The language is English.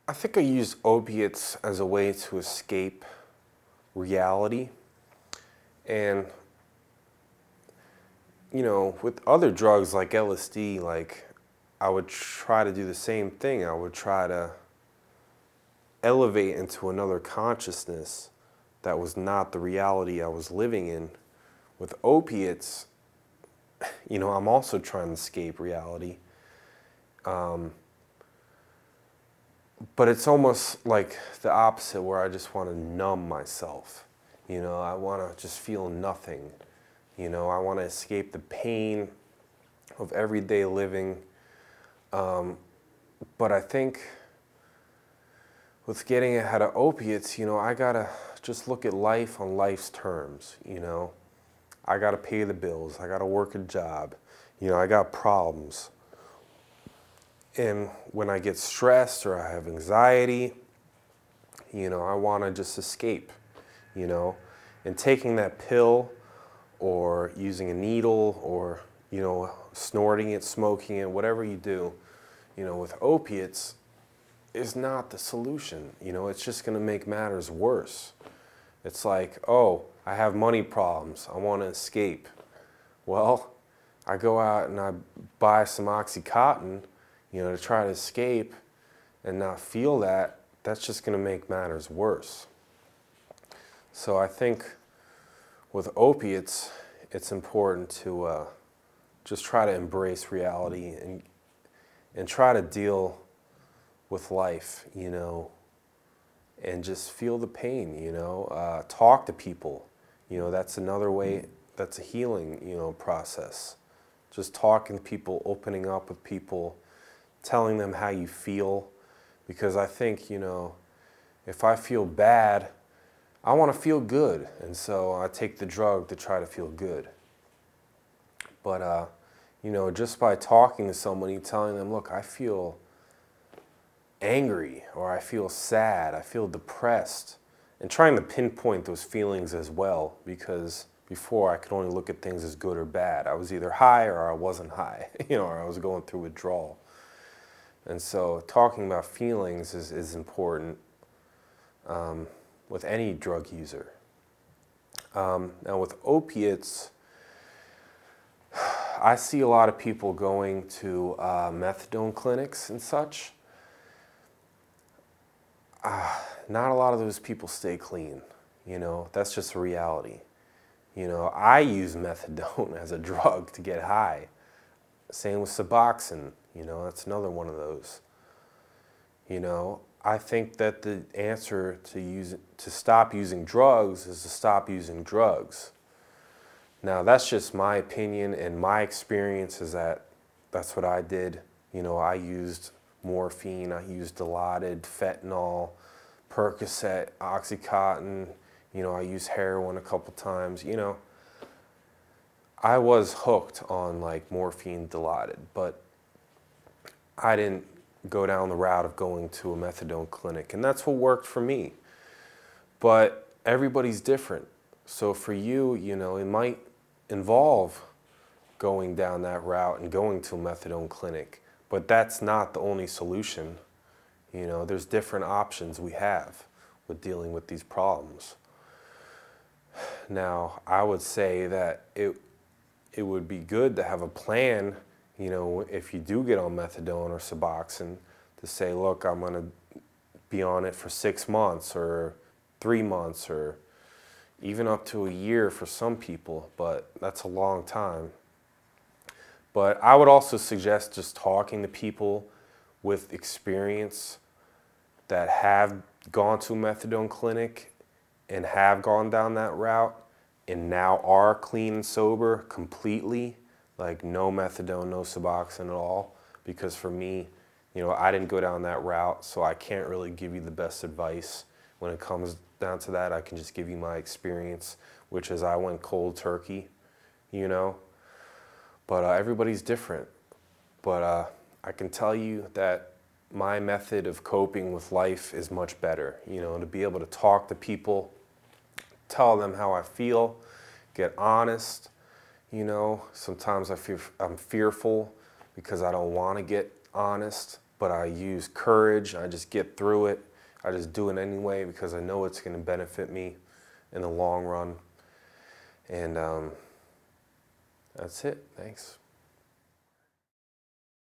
I think I use opiates as a way to escape reality. And, you know, with other drugs like LSD, like, I would try to do the same thing. I would try to elevate into another consciousness that was not the reality I was living in. With opiates, you know, I'm also trying to escape reality. But it's almost like the opposite, where I just want to numb myself. You know, I want to just feel nothing. You know, I want to escape the pain of everyday living. But I think with getting ahead of opiates, you know, I gotta just look at life on life's terms, you know. I gotta pay the bills, I gotta work a job, you know, I got problems. And when I get stressed or I have anxiety, you know, I wanna just escape, you know. And taking that pill or using a needle or, you know, snorting it, smoking it, whatever you do, you know, with opiates, is not the solution. You know, it's just going to make matters worse. It's like, oh, I have money problems, I want to escape. Well, I go out and I buy some Oxycodone, you know, to try to escape and not feel that. That's just going to make matters worse. So I think with opiates, it's important to just try to embrace reality and try to deal with life, you know, and just feel the pain, you know, talk to people, you know, that's another way, that's a healing, you know, process. Just talking to people, opening up with people, telling them how you feel, because I think, you know, if I feel bad, I want to feel good, and so I take the drug to try to feel good. But, you know, just by talking to somebody, telling them, look, I feel angry, or I feel sad, I feel depressed, and trying to pinpoint those feelings as well, because before I could only look at things as good or bad. I was either high or I wasn't high, you know, or I was going through withdrawal. And so talking about feelings is important with any drug user. Now with opiates, I see a lot of people going to methadone clinics and such. Not a lot of those people stay clean, you know, that's just a reality. You know, I use methadone as a drug to get high. Same with Suboxone, you know, that's another one of those. You know, I think that the answer to stop using drugs is to stop using drugs. Now, that's just my opinion, and my experience is that that's what I did. You know, I used morphine, I used Dilaudid, fentanyl, Percocet, Oxycodone, you know, I used heroin a couple times, you know. I was hooked on like morphine, Dilaudid, but I didn't go down the route of going to a methadone clinic, and that's what worked for me. But everybody's different. So for you, you know, it might involve going down that route and going to a methadone clinic, but that's not the only solution. You know, there's different options we have with dealing with these problems. Now, I would say that it would be good to have a plan, you know, if you do get on methadone or Suboxone, to say, look, I'm going to be on it for 6 months or 3 months or even up to a year for some people, but that's a long time. But I would also suggest just talking to people with experience that have gone to a methadone clinic and have gone down that route and now are clean and sober completely, like no methadone, no Suboxone at all. Because for me, you know, I didn't go down that route, so I can't really give you the best advice. When it comes down to that, I can just give you my experience, which is I went cold turkey, you know. But everybody's different. But I can tell you that my method of coping with life is much better, you know, to be able to talk to people, tell them how I feel, get honest, you know. Sometimes I'm fearful because I don't want to get honest, but I use courage. I just get through it. I just do it anyway because I know it's going to benefit me in the long run. And that's it. Thanks.